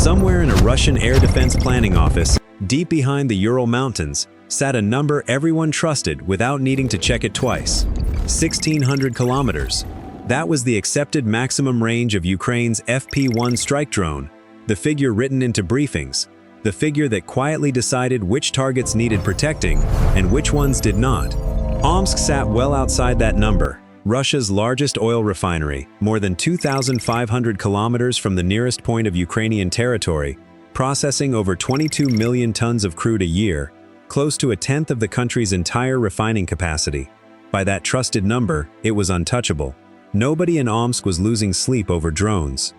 Somewhere in a Russian air defense planning office, deep behind the Ural Mountains, sat a number everyone trusted without needing to check it twice. 1,600 kilometers. That was the accepted maximum range of Ukraine's FP-1 strike drone, the figure written into briefings, the figure that quietly decided which targets needed protecting and which ones did not. Omsk sat well outside that number, Russia's largest oil refinery, more than 2,500 kilometers from the nearest point of Ukrainian territory, processing over 22 million tons of crude a year, close to a tenth of the country's entire refining capacity. By that trusted number, it was untouchable. Nobody in Omsk was losing sleep over drones.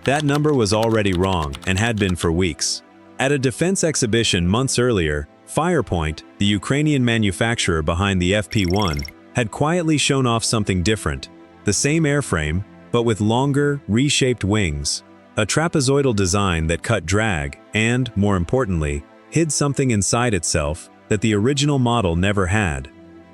That number was already wrong and had been for weeks. At a defense exhibition months earlier, Firepoint, the Ukrainian manufacturer behind the FP-1, had quietly shown off something different. The same airframe, but with longer, reshaped wings. A trapezoidal design that cut drag and, more importantly, hid something inside itself that the original model never had.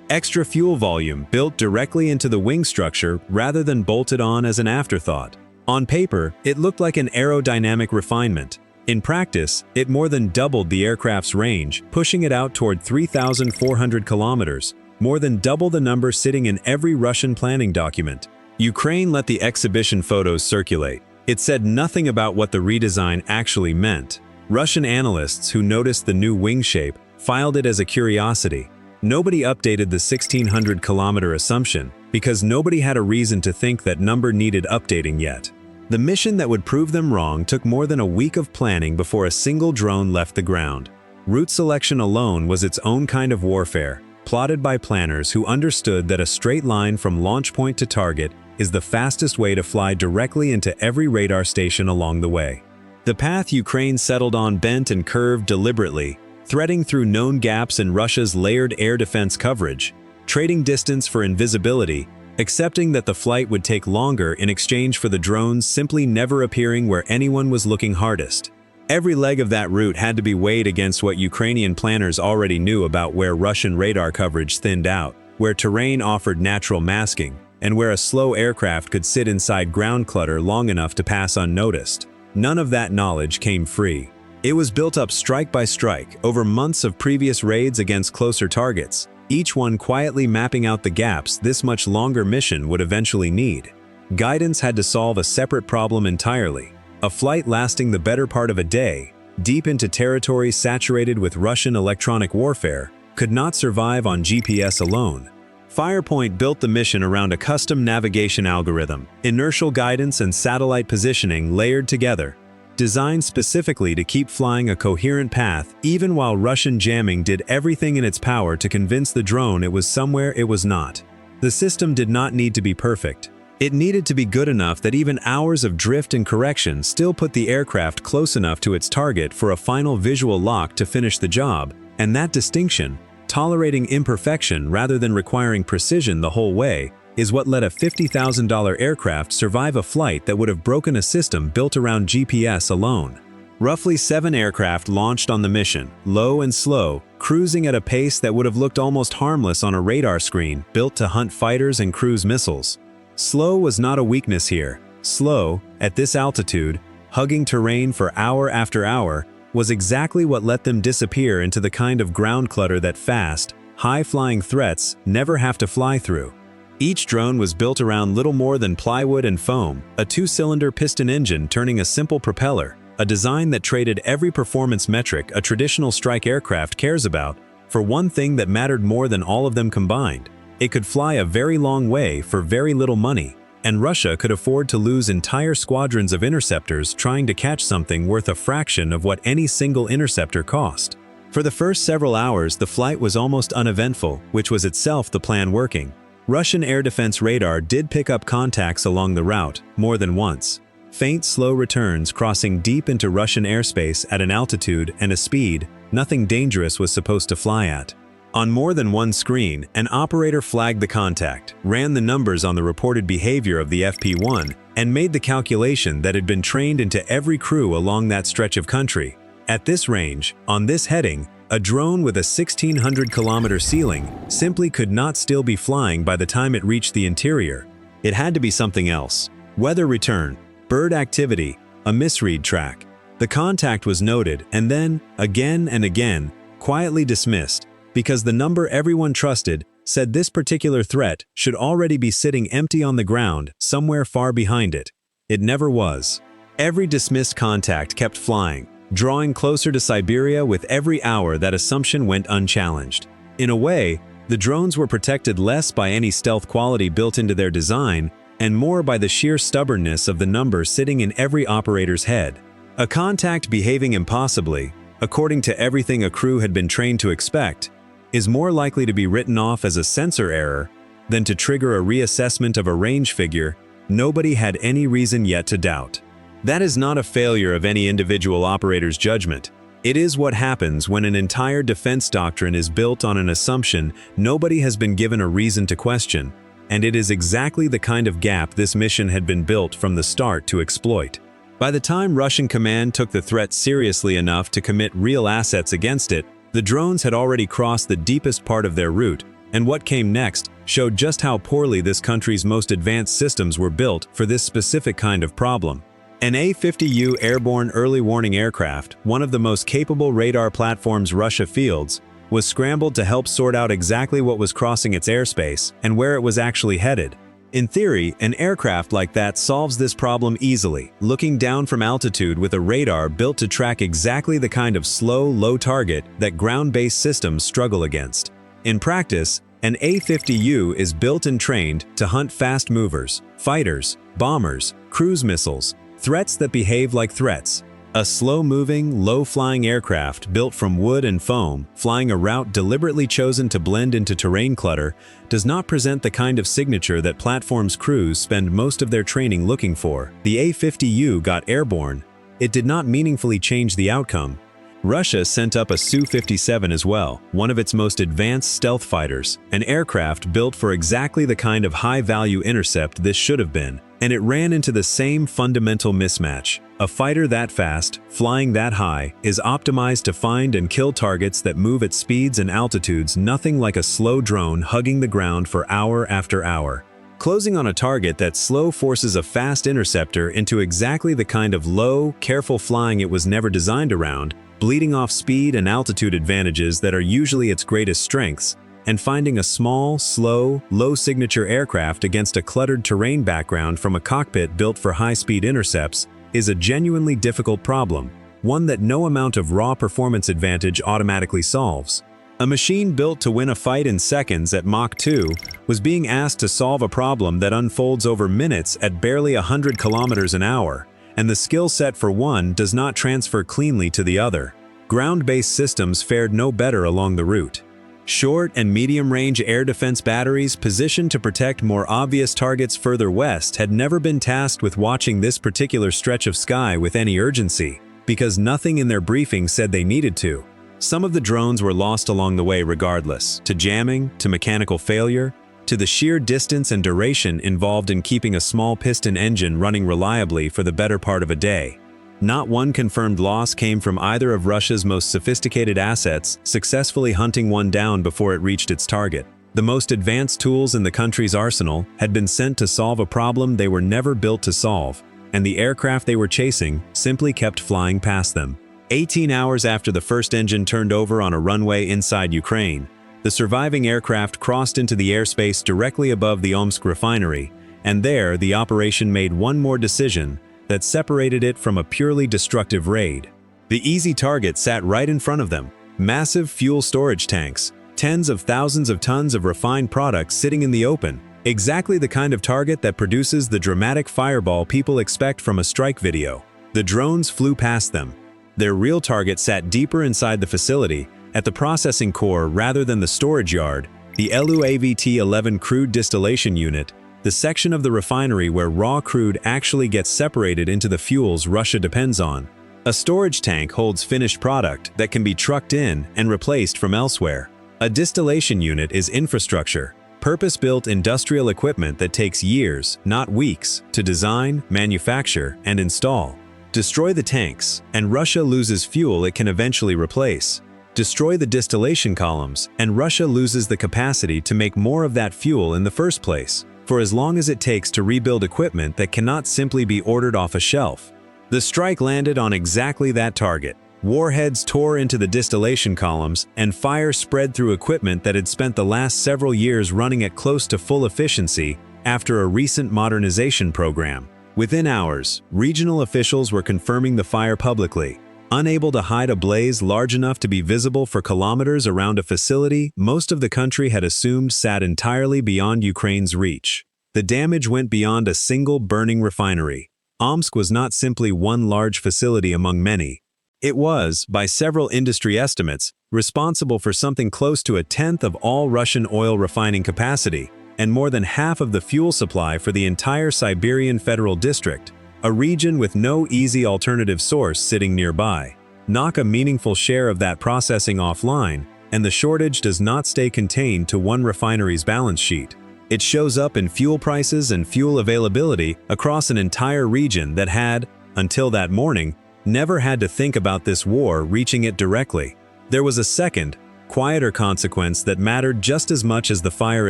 Extra fuel volume built directly into the wing structure rather than bolted on as an afterthought. On paper, it looked like an aerodynamic refinement. In practice, it more than doubled the aircraft's range, pushing it out toward 3,400 kilometers, more than double the number sitting in every Russian planning document. Ukraine let the exhibition photos circulate. It said nothing about what the redesign actually meant. Russian analysts who noticed the new wing shape filed it as a curiosity. Nobody updated the 1,600-kilometer assumption because nobody had a reason to think that number needed updating yet. The mission that would prove them wrong took more than a week of planning before a single drone left the ground. Route selection alone was its own kind of warfare, plotted by planners who understood that a straight line from launch point to target is the fastest way to fly directly into every radar station along the way. The path Ukraine settled on bent and curved deliberately, threading through known gaps in Russia's layered air defense coverage, trading distance for invisibility, accepting that the flight would take longer in exchange for the drones simply never appearing where anyone was looking hardest. Every leg of that route had to be weighed against what Ukrainian planners already knew about where Russian radar coverage thinned out, where terrain offered natural masking, and where a slow aircraft could sit inside ground clutter long enough to pass unnoticed. None of that knowledge came free. It was built up strike by strike over months of previous raids against closer targets, each one quietly mapping out the gaps this much longer mission would eventually need. Guidance had to solve a separate problem entirely. A flight lasting the better part of a day, deep into territory saturated with Russian electronic warfare, could not survive on GPS alone. Firepoint built the mission around a custom navigation algorithm, inertial guidance and satellite positioning layered together, designed specifically to keep flying a coherent path even while Russian jamming did everything in its power to convince the drone it was somewhere it was not. The system did not need to be perfect. It needed to be good enough that even hours of drift and correction still put the aircraft close enough to its target for a final visual lock to finish the job, and that distinction, tolerating imperfection rather than requiring precision the whole way, is what let a $50,000 aircraft survive a flight that would have broken a system built around GPS alone. Roughly 7 aircraft launched on the mission, low and slow, cruising at a pace that would have looked almost harmless on a radar screen built to hunt fighters and cruise missiles. Slow was not a weakness here. Slow, at this altitude, hugging terrain for hour after hour, was exactly what let them disappear into the kind of ground clutter that fast, high-flying threats never have to fly through. Each drone was built around little more than plywood and foam, a 2-cylinder piston engine turning a simple propeller, a design that traded every performance metric a traditional strike aircraft cares about for one thing that mattered more than all of them combined. It could fly a very long way for very little money, and Russia could afford to lose entire squadrons of interceptors trying to catch something worth a fraction of what any single interceptor cost. For the first several hours, the flight was almost uneventful, which was itself the plan working. Russian air defense radar did pick up contacts along the route, more than once. Faint, slow returns crossing deep into Russian airspace at an altitude and a speed nothing dangerous was supposed to fly at. On more than one screen, an operator flagged the contact, ran the numbers on the reported behavior of the FP-1, and made the calculation that had been trained into every crew along that stretch of country. At this range, on this heading, a drone with a 1,600-kilometer ceiling simply could not still be flying by the time it reached the interior. It had to be something else. Weather return, bird activity, a misread track. The contact was noted and then, again and again, quietly dismissed because the number everyone trusted said this particular threat should already be sitting empty on the ground somewhere far behind it. It never was. Every dismissed contact kept flying, drawing closer to Siberia with every hour that assumption went unchallenged. In a way, the drones were protected less by any stealth quality built into their design and more by the sheer stubbornness of the number sitting in every operator's head. A contact behaving impossibly, according to everything a crew had been trained to expect, is more likely to be written off as a sensor error than to trigger a reassessment of a range figure nobody had any reason yet to doubt. That is not a failure of any individual operator's judgment. It is what happens when an entire defense doctrine is built on an assumption nobody has been given a reason to question, and it is exactly the kind of gap this mission had been built from the start to exploit. By the time Russian command took the threat seriously enough to commit real assets against it, the drones had already crossed the deepest part of their route, and what came next showed just how poorly this country's most advanced systems were built for this specific kind of problem. An A-50U airborne early warning aircraft, one of the most capable radar platforms Russia fields, was scrambled to help sort out exactly what was crossing its airspace and where it was actually headed. In theory, an aircraft like that solves this problem easily, looking down from altitude with a radar built to track exactly the kind of slow, low target that ground-based systems struggle against. In practice, an A-50U is built and trained to hunt fast movers, fighters, bombers, cruise missiles, threats that behave like threats. A slow-moving, low-flying aircraft built from wood and foam, flying a route deliberately chosen to blend into terrain clutter, does not present the kind of signature that platforms crews spend most of their training looking for. The A-50U got airborne. It did not meaningfully change the outcome. Russia sent up a Su-57 as well, one of its most advanced stealth fighters, an aircraft built for exactly the kind of high-value intercept this should have been, and it ran into the same fundamental mismatch. A fighter that fast, flying that high, is optimized to find and kill targets that move at speeds and altitudes nothing like a slow drone hugging the ground for hour after hour. Closing on a target that slow forces a fast interceptor into exactly the kind of low, careful flying it was never designed around, bleeding off speed and altitude advantages that are usually its greatest strengths, and finding a small, slow, low-signature aircraft against a cluttered terrain background from a cockpit built for high-speed intercepts is a genuinely difficult problem, one that no amount of raw performance advantage automatically solves. A machine built to win a fight in seconds at Mach 2 was being asked to solve a problem that unfolds over minutes at barely 100 kilometers an hour, and the skill set for one does not transfer cleanly to the other. Ground-based systems fared no better along the route. Short and medium-range air defense batteries positioned to protect more obvious targets further west had never been tasked with watching this particular stretch of sky with any urgency, because nothing in their briefing said they needed to. Some of the drones were lost along the way regardless, to jamming, to mechanical failure, to the sheer distance and duration involved in keeping a small piston engine running reliably for the better part of a day. Not one confirmed loss came from either of Russia's most sophisticated assets successfully hunting one down before it reached its target. The most advanced tools in the country's arsenal had been sent to solve a problem they were never built to solve, and the aircraft they were chasing simply kept flying past them. 18 hours after the first engine turned over on a runway inside Ukraine, the surviving aircraft crossed into the airspace directly above the Omsk refinery, and there the operation made one more decision that separated it from a purely destructive raid. The easy target sat right in front of them, massive fuel storage tanks, tens of thousands of tons of refined products sitting in the open, exactly the kind of target that produces the dramatic fireball people expect from a strike video. The drones flew past them. Their real target sat deeper inside the facility, at the processing core rather than the storage yard, the AVT-11 crude distillation unit, the section of the refinery where raw crude actually gets separated into the fuels Russia depends on. A storage tank holds finished product that can be trucked in and replaced from elsewhere. A distillation unit is infrastructure, purpose-built industrial equipment that takes years, not weeks, to design, manufacture, and install. Destroy the tanks, and Russia loses fuel it can eventually replace. Destroy the distillation columns, and Russia loses the capacity to make more of that fuel in the first place, for as long as it takes to rebuild equipment that cannot simply be ordered off a shelf. The strike landed on exactly that target. Warheads tore into the distillation columns, and fire spread through equipment that had spent the last several years running at close to full efficiency after a recent modernization program. Within hours, regional officials were confirming the fire publicly. Unable to hide a blaze large enough to be visible for kilometers around a facility most of the country had assumed sat entirely beyond Ukraine's reach. The damage went beyond a single burning refinery. Omsk was not simply one large facility among many. It was, by several industry estimates, responsible for something close to a tenth of all Russian oil refining capacity, and more than half of the fuel supply for the entire Siberian Federal District, a region with no easy alternative source sitting nearby. Knock a meaningful share of that processing offline, and the shortage does not stay contained to one refinery's balance sheet. It shows up in fuel prices and fuel availability across an entire region that had, until that morning, never had to think about this war reaching it directly. There was a second, quieter consequence that mattered just as much as the fire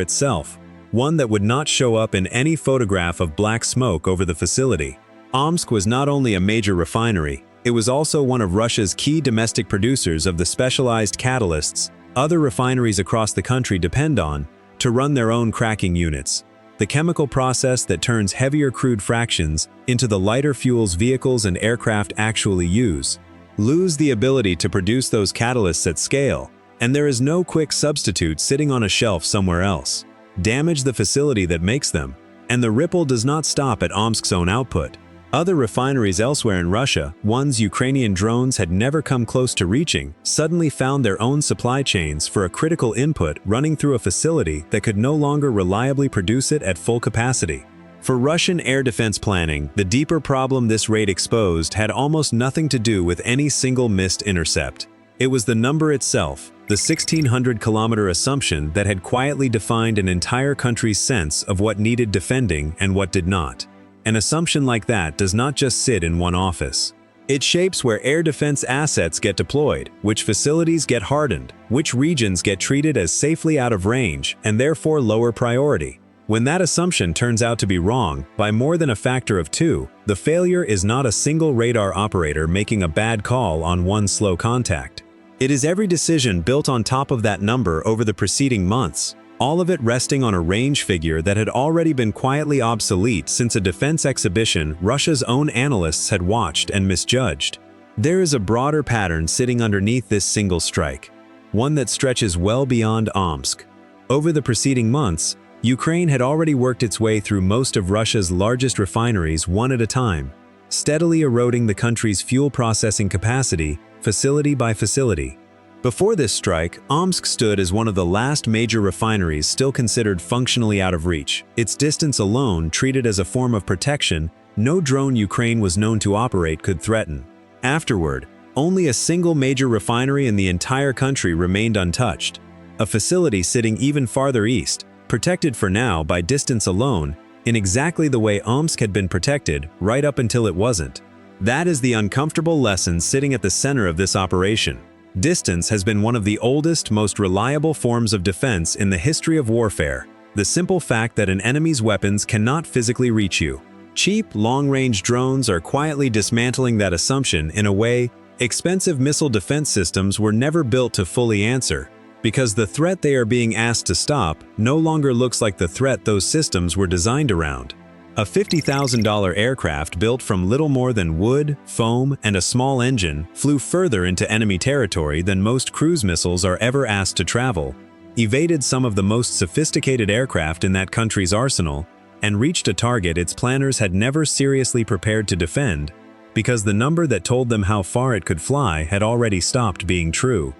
itself, one that would not show up in any photograph of black smoke over the facility. Omsk was not only a major refinery, it was also one of Russia's key domestic producers of the specialized catalysts other refineries across the country depend on to run their own cracking units, the chemical process that turns heavier crude fractions into the lighter fuels vehicles and aircraft actually use. Lose the ability to produce those catalysts at scale, and there is no quick substitute sitting on a shelf somewhere else. Damage the facility that makes them, and the ripple does not stop at Omsk's own output. Other refineries elsewhere in Russia, ones Ukrainian drones had never come close to reaching, suddenly found their own supply chains for a critical input running through a facility that could no longer reliably produce it at full capacity. For Russian air defense planning, the deeper problem this raid exposed had almost nothing to do with any single missed intercept. It was the number itself, the 1,600-kilometer assumption that had quietly defined an entire country's sense of what needed defending and what did not. An assumption like that does not just sit in one office. It shapes where air defense assets get deployed, which facilities get hardened, which regions get treated as safely out of range and therefore lower priority. When that assumption turns out to be wrong by more than a factor of 2, the failure is not a single radar operator making a bad call on one slow contact. It is every decision built on top of that number over the preceding months, all of it resting on a range figure that had already been quietly obsolete since a defense exhibition Russia's own analysts had watched and misjudged. There is a broader pattern sitting underneath this single strike, one that stretches well beyond Omsk. Over the preceding months, Ukraine had already worked its way through most of Russia's largest refineries one at a time, steadily eroding the country's fuel processing capacity, facility by facility. Before this strike, Omsk stood as one of the last major refineries still considered functionally out of reach, its distance alone treated as a form of protection no drone Ukraine was known to operate could threaten. Afterward, only a single major refinery in the entire country remained untouched, a facility sitting even farther east, protected for now by distance alone, in exactly the way Omsk had been protected right up until it wasn't. That is the uncomfortable lesson sitting at the center of this operation. Distance has been one of the oldest, most reliable forms of defense in the history of warfare. The simple fact that an enemy's weapons cannot physically reach you. Cheap, long-range drones are quietly dismantling that assumption in a way expensive missile defense systems were never built to fully answer, because the threat they are being asked to stop no longer looks like the threat those systems were designed around. A $50,000 aircraft built from little more than wood, foam, and a small engine flew further into enemy territory than most cruise missiles are ever asked to travel, evaded some of the most sophisticated aircraft in that country's arsenal, and reached a target its planners had never seriously prepared to defend, because the number that told them how far it could fly had already stopped being true.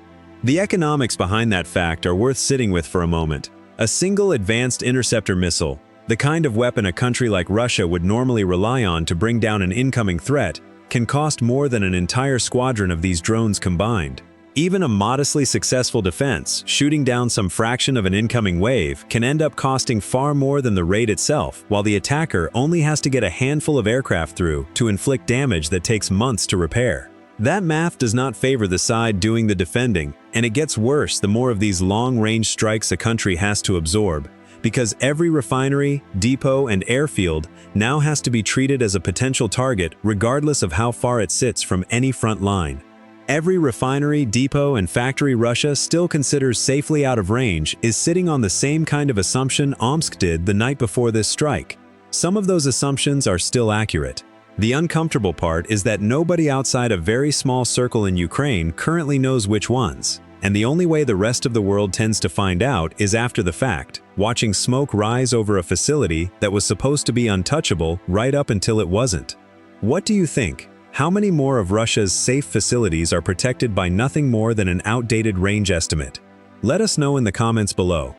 The economics behind that fact are worth sitting with for a moment. A single advanced interceptor missile, the kind of weapon a country like Russia would normally rely on to bring down an incoming threat, can cost more than an entire squadron of these drones combined. Even a modestly successful defense, shooting down some fraction of an incoming wave, can end up costing far more than the raid itself, while the attacker only has to get a handful of aircraft through to inflict damage that takes months to repair. That math does not favor the side doing the defending, and it gets worse the more of these long-range strikes a country has to absorb, because every refinery, depot, and airfield now has to be treated as a potential target regardless of how far it sits from any front line. Every refinery, depot, and factory Russia still considers safely out of range is sitting on the same kind of assumption Omsk did the night before this strike. Some of those assumptions are still accurate. The uncomfortable part is that nobody outside a very small circle in Ukraine currently knows which ones. And the only way the rest of the world tends to find out is after the fact, watching smoke rise over a facility that was supposed to be untouchable right up until it wasn't. What do you think? How many more of Russia's safe facilities are protected by nothing more than an outdated range estimate? Let us know in the comments below.